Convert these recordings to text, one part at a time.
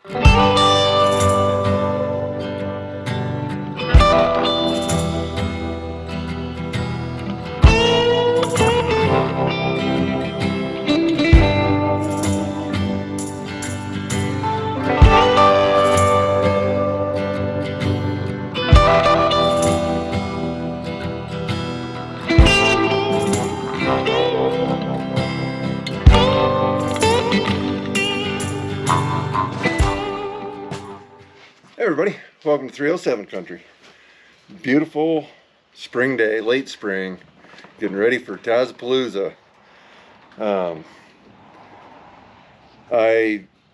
Hey everybody, welcome to 307 Country. Beautiful spring day, late spring, getting ready for Tazapalooza. I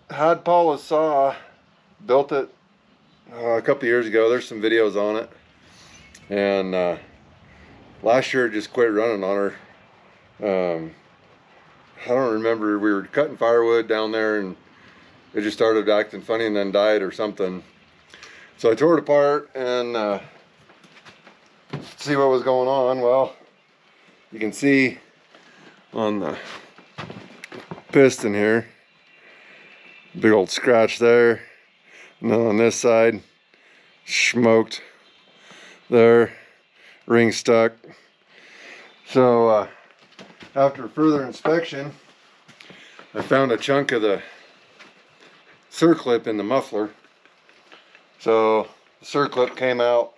had Paulas saw, built it a couple years ago. There's some videos on it. And last year it just quit running on her. I don't remember, we were cutting firewood down there and it just started acting funny and then died or something. So I tore it apart and see what was going on. Well, you can see on the piston here, big old scratch there. And then on this side, smoked there, ring stuck. So after further inspection, I found a chunk of the circlip in the muffler. So the circlip came out,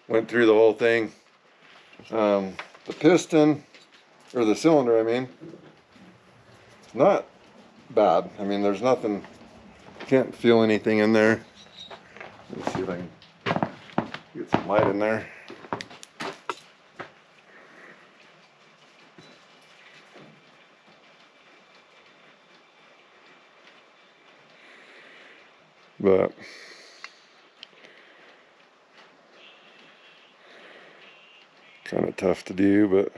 went through the whole thing. The piston, or the cylinder I mean, not bad. I mean, there's nothing, can't feel anything in there. Let's see if I can get some light in there. But kind of tough to do, but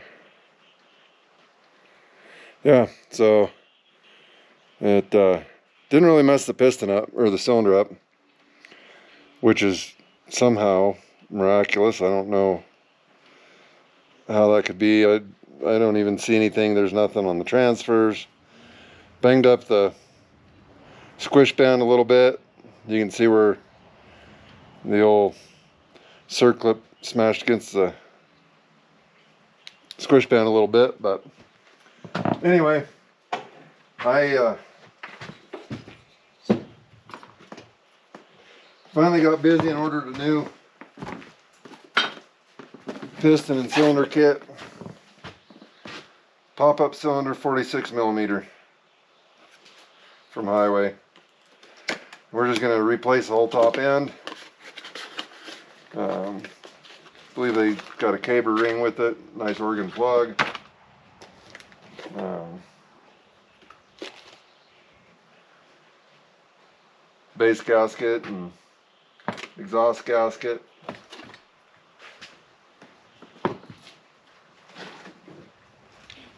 yeah, so it didn't really mess the piston up, or the cylinder up, which is somehow miraculous. I don't know how that could be. I don't even see anything. There's nothing on the transfers. Banged up the squish band a little bit. You can see where the old circlip smashed against the squish band a little bit, but anyway, I finally got busy and ordered a new piston and cylinder kit. Pop-up cylinder, 46 millimeter from Hyway. We're just going to replace the whole top end. I believe they got a caber ring with it, nice organ plug. Base gasket and exhaust gasket.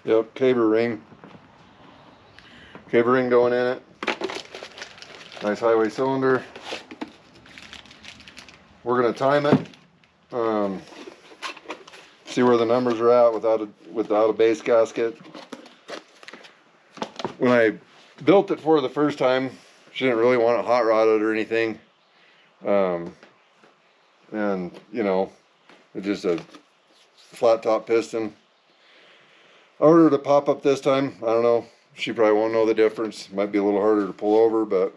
Yep, caber ring. Caber ring going in it. Nice Hyway cylinder. We're going to time it. See where the numbers are at without a base gasket. When I built it for the first time, she didn't really want it hot rodded or anything. And you know, it's just a flat top piston. I ordered a pop-up this time. I don't know. She probably won't know the difference. Might be a little harder to pull over, but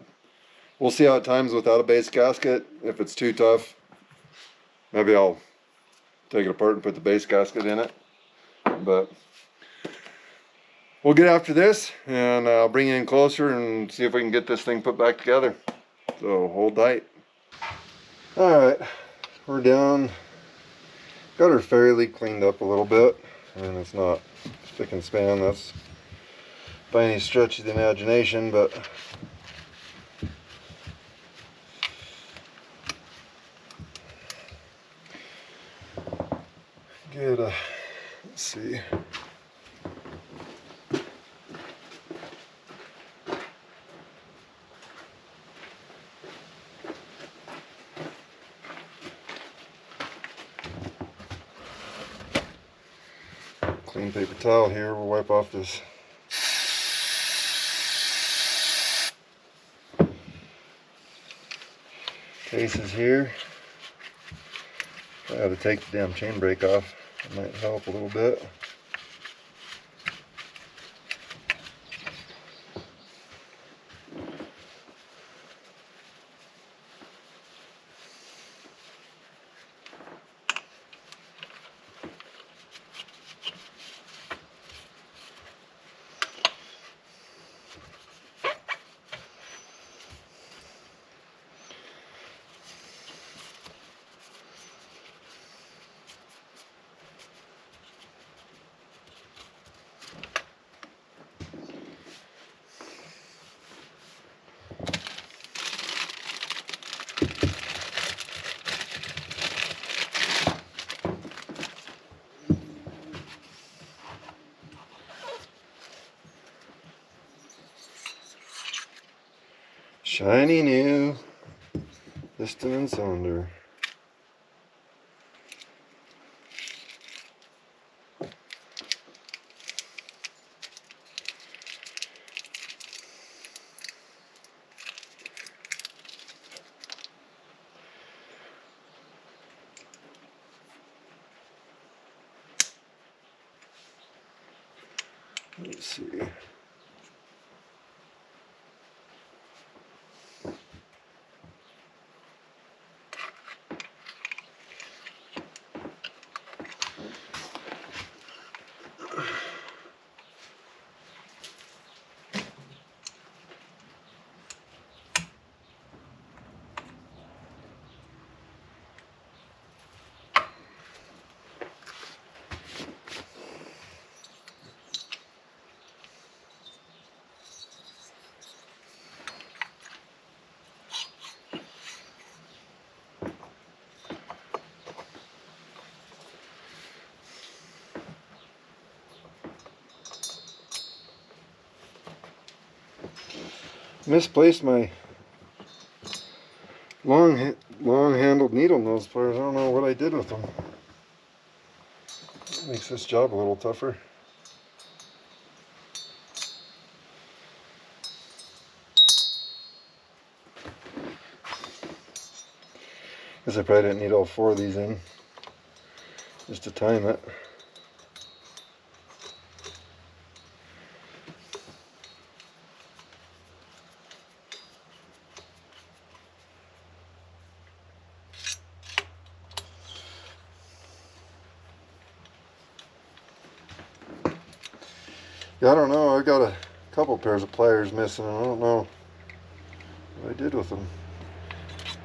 we'll see how it times without a base gasket. If it's too tough, maybe I'll take it apart and put the base gasket in it. But we'll get after this, and I'll bring you in closer and see if we can get this thing put back together. So hold tight. Alright, we're down. Got her fairly cleaned up a little bit. I mean, it's not spick and span, that's by any stretch of the imagination, but get a, let's see. Clean paper towel here, we'll wipe off this cases here. I have to take the damn chain brake off. It might help a little bit. Shiny new piston and cylinder. Let's see. Misplaced my long-handled needle nose pliers. I don't know what I did with them. Makes this job a little tougher. Guess I probably didn't need all 4 of these in just to time it. Yeah, I don't know. I got a couple pairs of pliers missing, and I don't know what I did with them.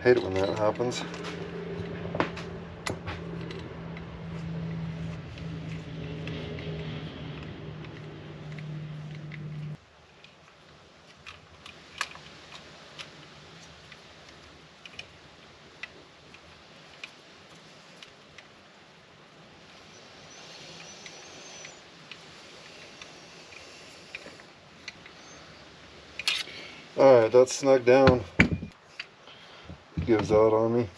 Hate it when that happens. Alright, that's snug down. Gives out on me.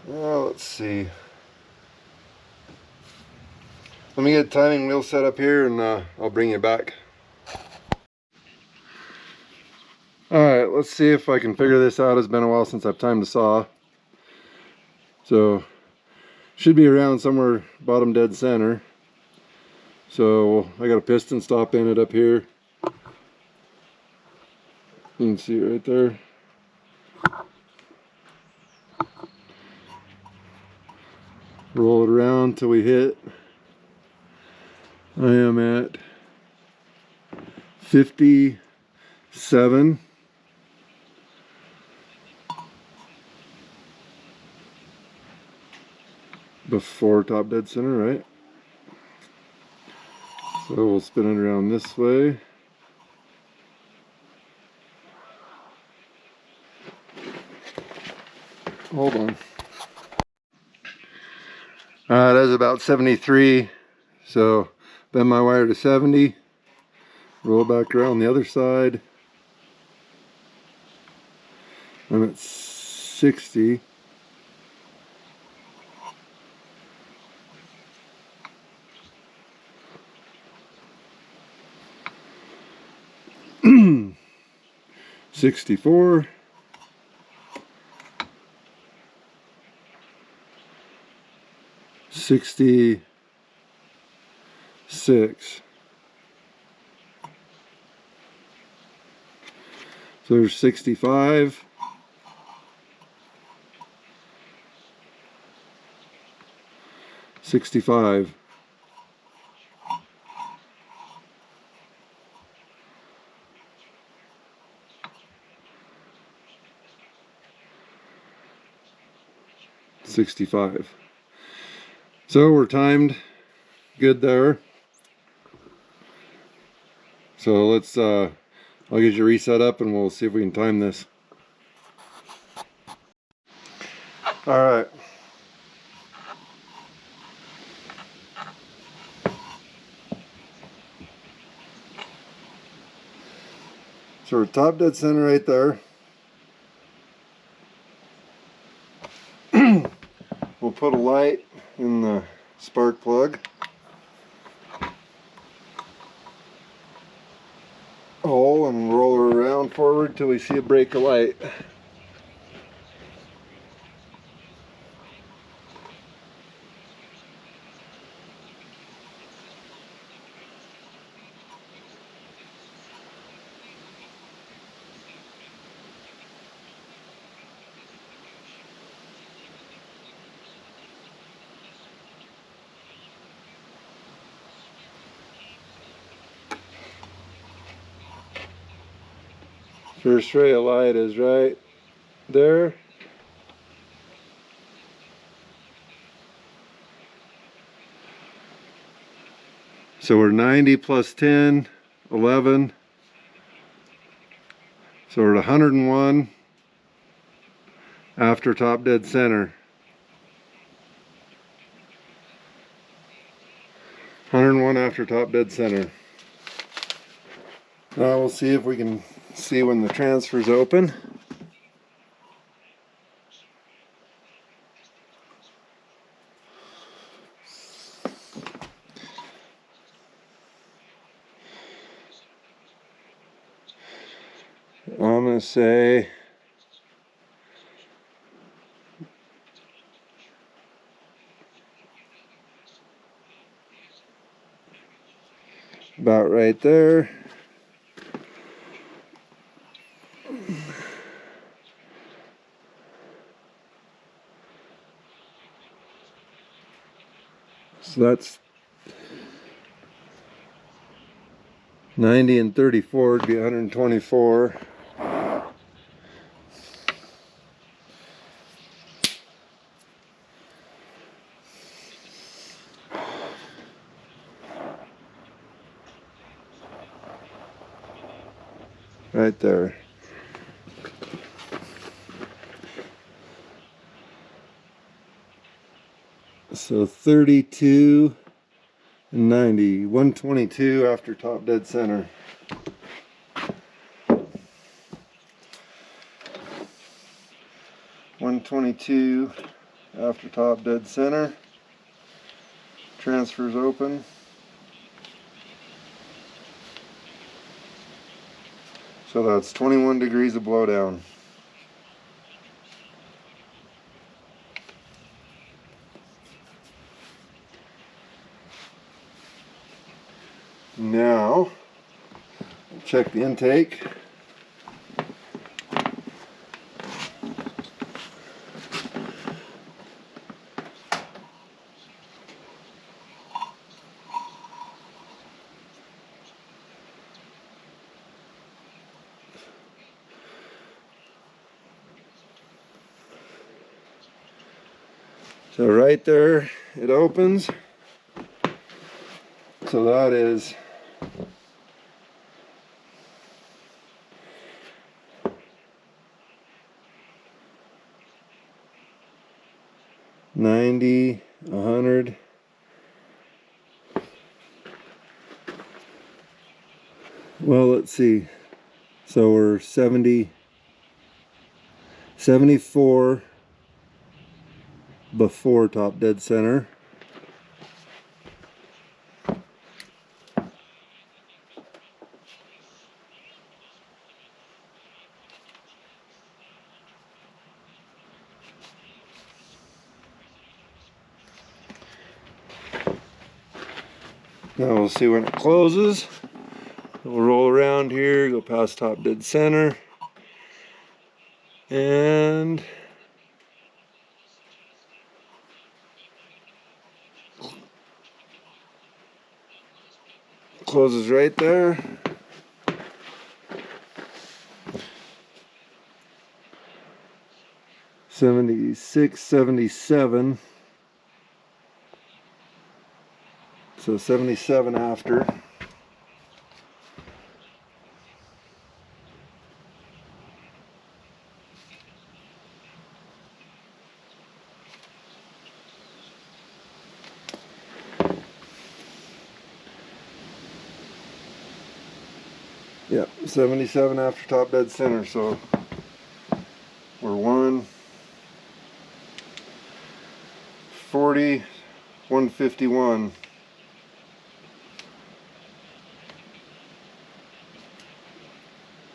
Well, let's see. Let me get a timing wheel set up here and I'll bring you back. Alright, let's see if I can figure this out. It's been a while since I've timed the saw. So, should be around somewhere bottom dead center. So, I got a piston stop in it up here. You can see it right there. Roll it around till we hit. I am at 57. Before top dead center, right? So we'll spin it around this way. Hold on. That's about 73. So bend my wire to 70. Roll back around the other side. I'm at 60. $64. 66. So there's 65. 65. 65. So we're timed good there. So let's I'll get you reset up and we'll see if we can time this. All right. So we're top dead center right there. We'll put a light in the spark plug. Hole and roll her around forward till we see a break of light. First ray of light is right there. So we're 90 plus 10, 11. So we're at 101 after top dead center. 101 after top dead center. Now we'll see if we can see when the transfer's open. I'm going to say about right there. So that's 90 and 34 would be 124. Right there. So 32 and 90, 122 after top dead center. $122 after top dead center. Transfers open. So that's 21 degrees of blowdown. Now, check the intake. So right there, it opens. So that is $90, $100. Well, let's see. So we're 70, 74 before top dead center. Now we'll see when it closes. We'll roll around here, go past top dead center, and closes right there. $76, $77. So 77 after. Yep, 77 after top dead center, so we're 140, 151.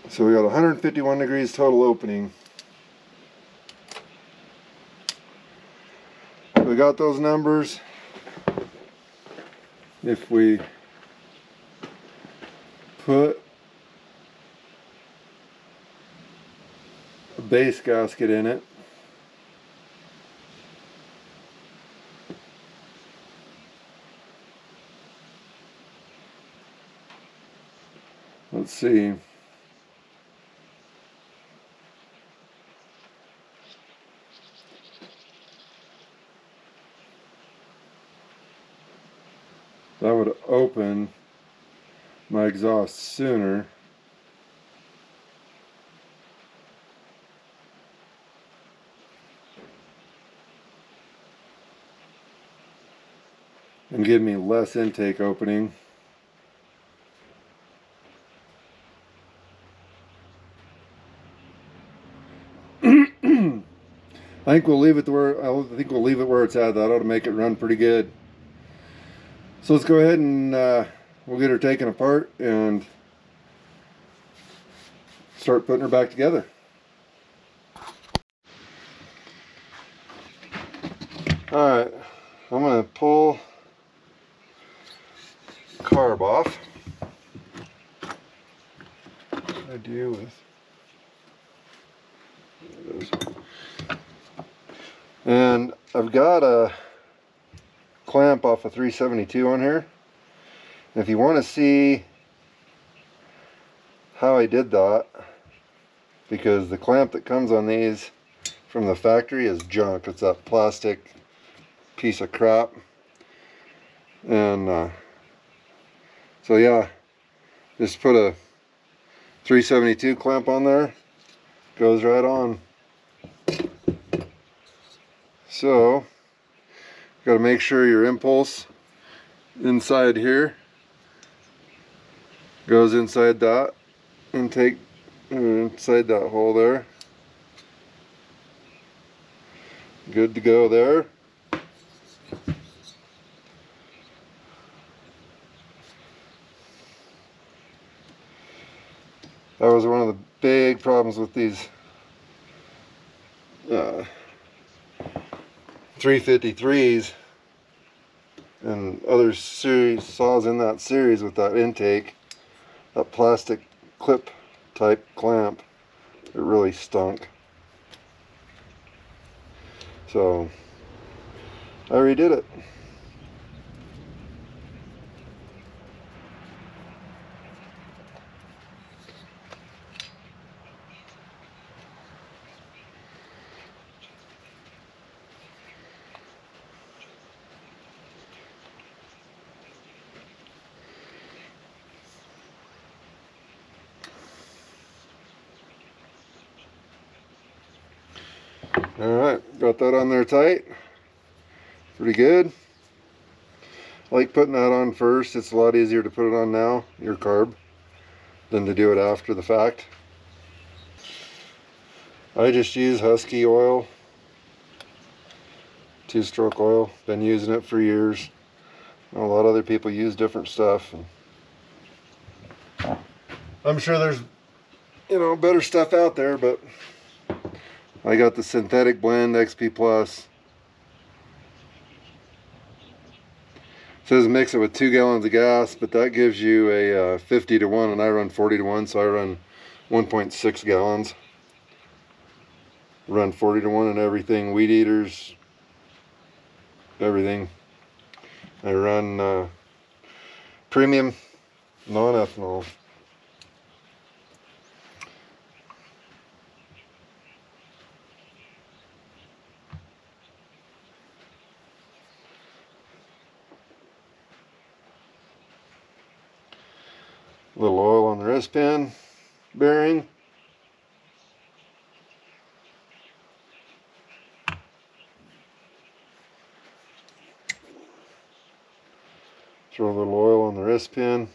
So we got 151 degrees total opening. We got those numbers. If we put a base gasket in it, let's see. That would open my exhaust sooner. And give me less intake opening. I think we'll leave it where it's at. That ought to make it run pretty good. So let's go ahead and we'll get her taken apart and start putting her back together. Alright, I'm going to pull carb off. What do I do with? There it is. And I've got a clamp off a 372 on here. If you want to see how I did that, because the clamp that comes on these from the factory is junk. It's that plastic piece of crap. And so yeah, just put a 372 clamp on there, goes right on. So got to make sure your impulse inside here goes inside that intake, inside that hole there. Good to go there. That was one of the big problems with these 353s and other series saws in that series with that intake, that plastic clip type clamp. It really stunk. So I redid it. Alright, got that on there tight. Pretty good. I like putting that on first. It's a lot easier to put it on now, your carb, than to do it after the fact. I just use Husky oil, 2-stroke oil. Been using it for years. A lot of other people use different stuff. I'm sure there's, better stuff out there, but I got the synthetic blend XP Plus. says mix it with 2 gallons of gas, but that gives you a 50 to 1, and I run 40 to 1, so I run 1.6 gallons. Run 40 to 1 and everything, weed eaters, everything. I run premium non-ethanol. A little oil on the wrist pin bearing. Throw a little oil on the wrist pin.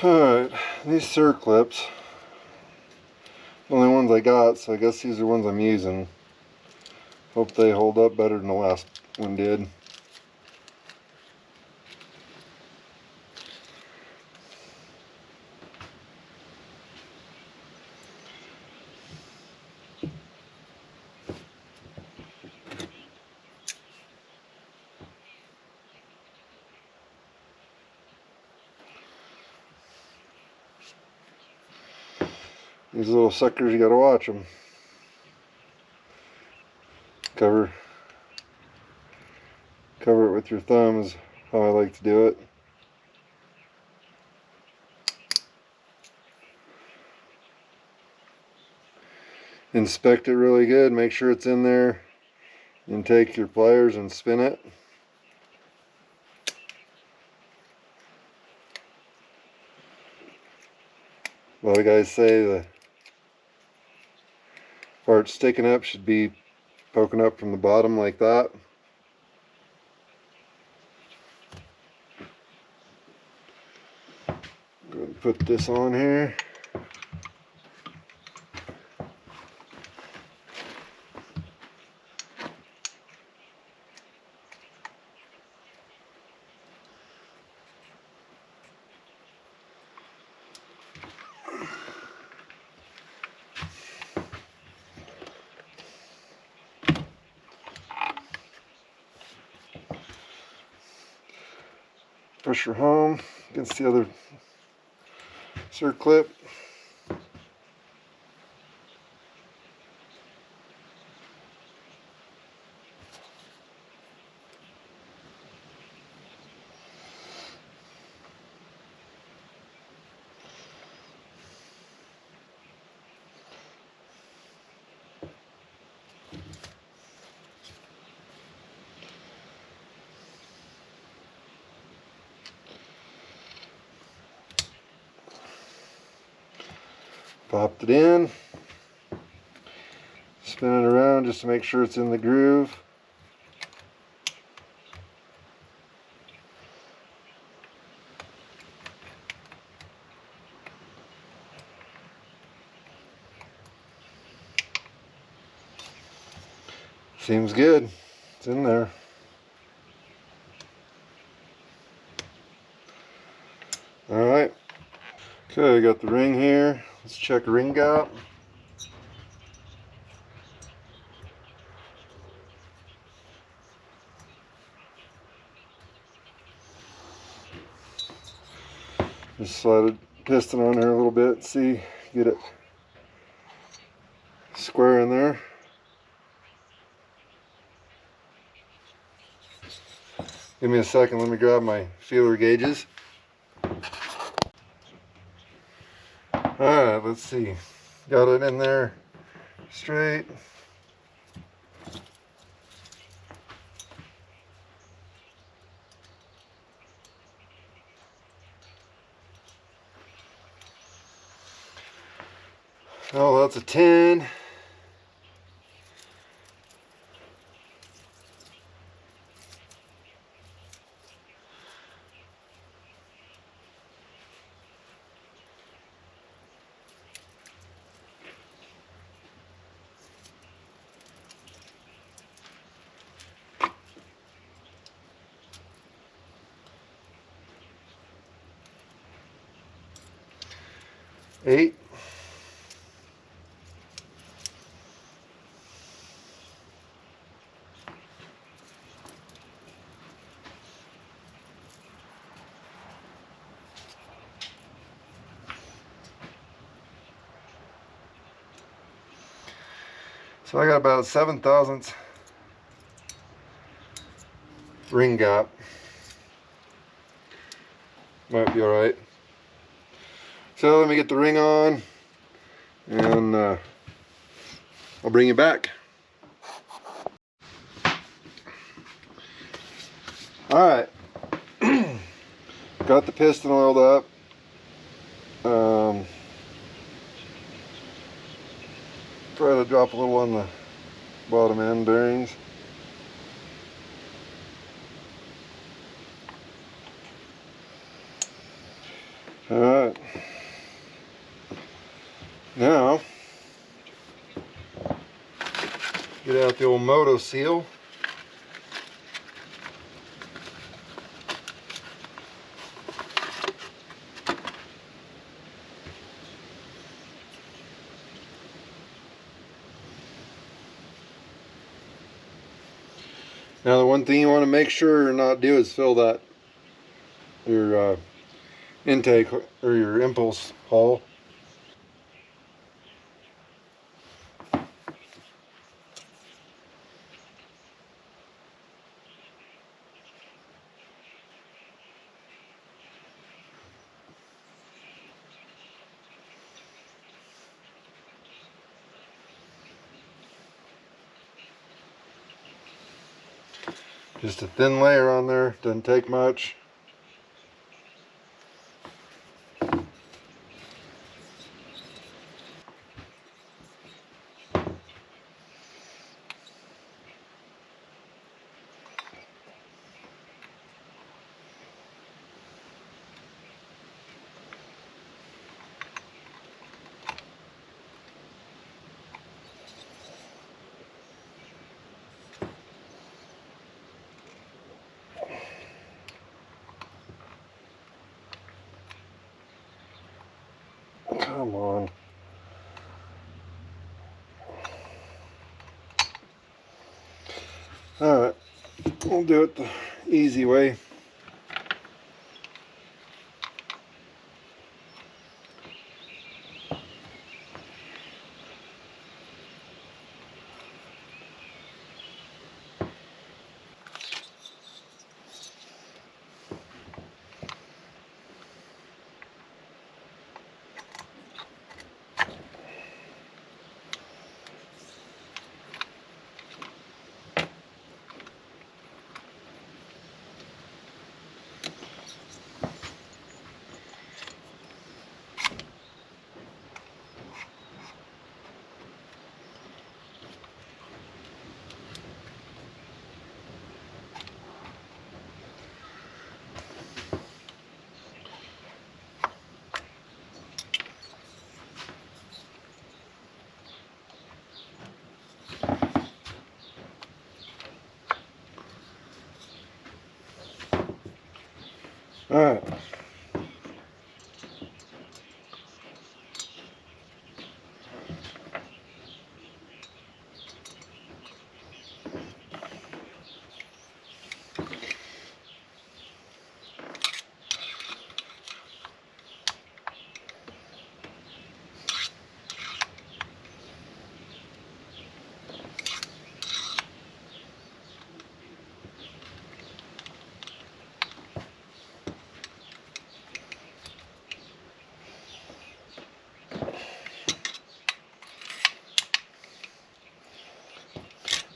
Alright, these circlips, the only ones I got, so I guess these are ones I'm using. Hope they hold up better than the last one did. These little suckers, you gotta watch them. Cover it with your thumb is how I like to do it. Inspect it really good, make sure it's in there, and take your pliers and spin it. A lot of guys say the part sticking up should be poking up from the bottom like that. Go ahead and put this on here. Push her home against the other circlip. Popped it in. Spin it around just to make sure it's in the groove. Seems good. It's in there. Alright. Okay, I got the ring here. Let's check ring gap. Just slide a piston on there a little bit, see, get it square in there. Give me a second, let me grab my feeler gauges. Alright, let's see. Got it in there straight. Oh, that's a 10. 8. So I got about 7/1000 ring gap. Might be all right. So let me get the ring on, and I'll bring you back. All right. Got the piston oiled up. Try to drop a little on the bottom end bearings. All right. Now, get out the old moto seal. Now the one thing you want to make sure or not do is fill that your intake or your impulse hole. Just a thin layer on there, doesn't take much. Come on. Alright, we'll do it the easy way. Alright.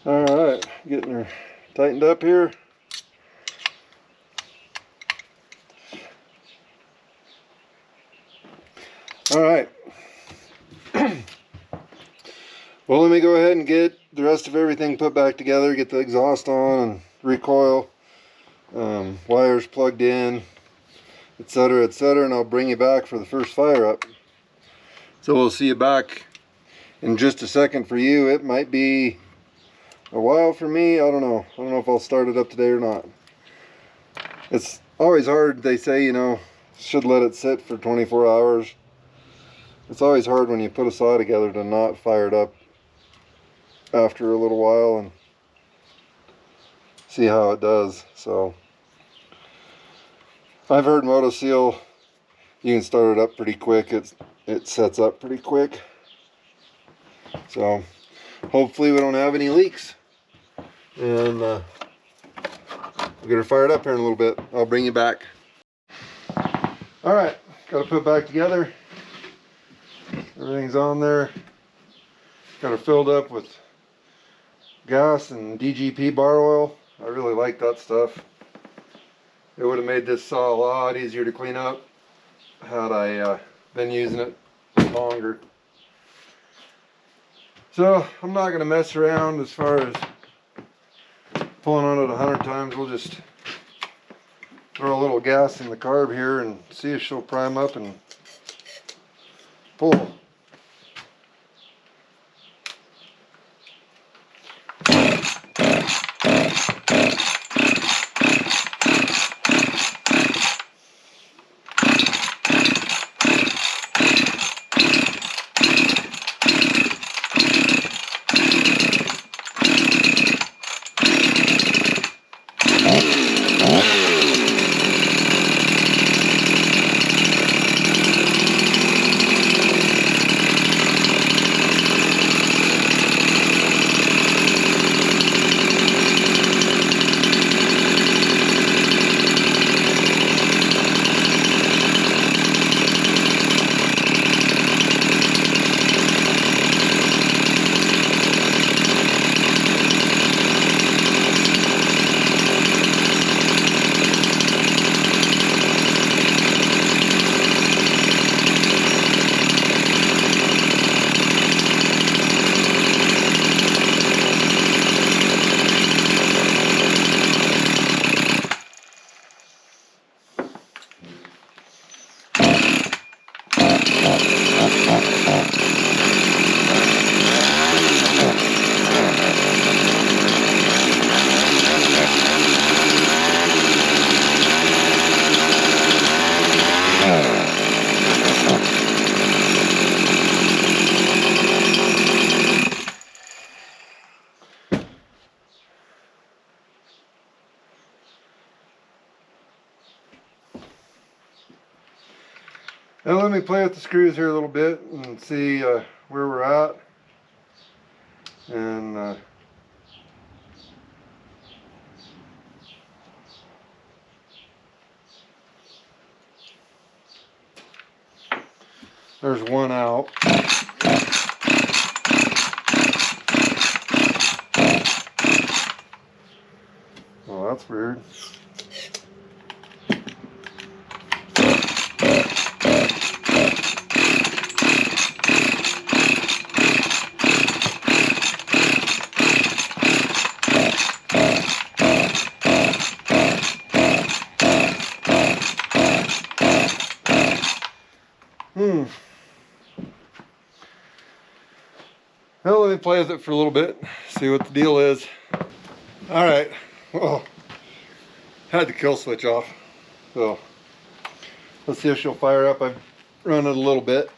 Alright, getting her tightened up here. Alright. Well, let me go ahead and get the rest of everything put back together, get the exhaust on and recoil, wires plugged in, etc., etc., and I'll bring you back for the first fire up. So we'll see you back in just a second for you. It might be a while for me. I don't know. I don't know if I'll start it up today or not. It's always hard. They say, you know, should let it sit for 24 hours. It's always hard when you put a saw together to not fire it up after a little while and see how it does. So I've heard Moto Seal, you can start it up pretty quick. It sets up pretty quick. So hopefully we don't have any leaks. And we'll get her fired up here in a little bit. I'll bring you back. Alright, got to put it back together. Everything's on there. Got her filled up with gas and DGP bar oil. I really like that stuff. It would have made this saw a lot easier to clean up had I been using it longer. So I'm not going to mess around as far as pulling on it 100 times. We'll just throw a little gas in the carb here and see if she'll prime up and pull. Now let me play with the screws here a little bit and see where we're at. And there's one out. Well, that's weird. Well, let me play with it for a little bit, see what the deal is. Alright, well, had the kill switch off, so let's see if she'll fire up. I've run it a little bit.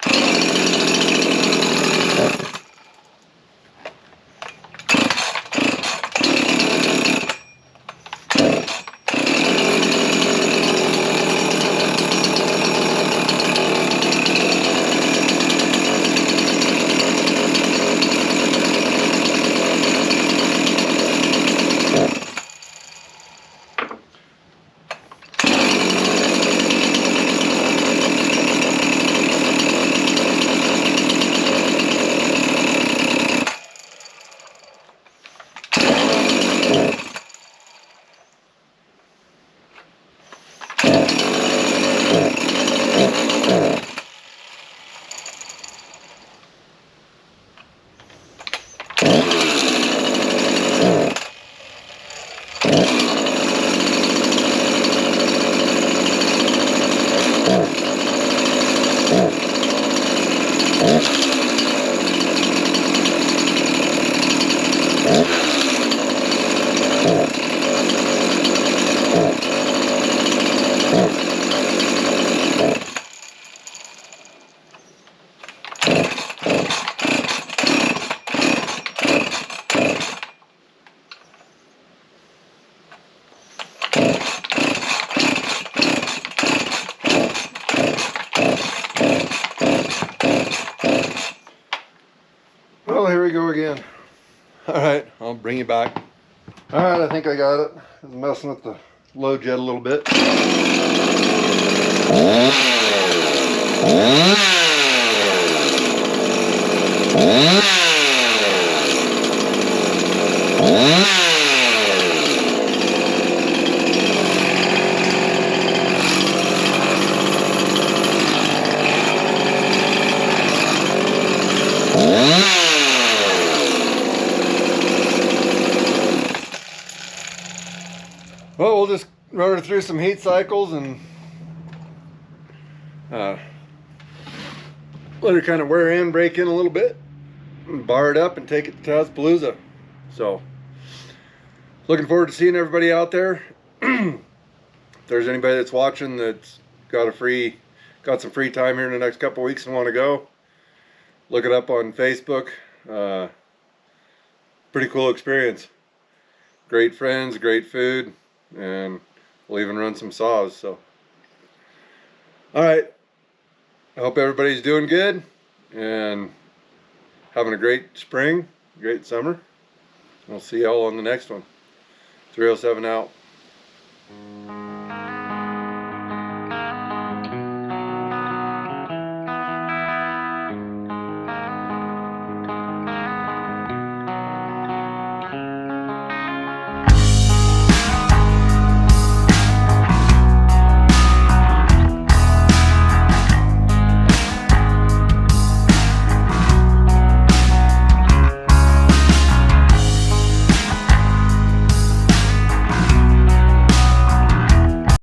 Well, here we go again. Alright, I'll bring you back. Alright, I think I got it. I was messing with the low jet a little bit. Well, we'll just run her through some heat cycles and let her kind of wear in, break in a little bit, and bar it up and take it to Tazapalooza. So, looking forward to seeing everybody out there. If there's anybody that's watching that's got some free time here in the next couple weeks and want to go, look it up on Facebook. Pretty cool experience. Great friends, great food, and we'll even run some saws. So, all right. I hope everybody's doing good and having a great spring, great summer. We'll see y'all on the next one. 307 out.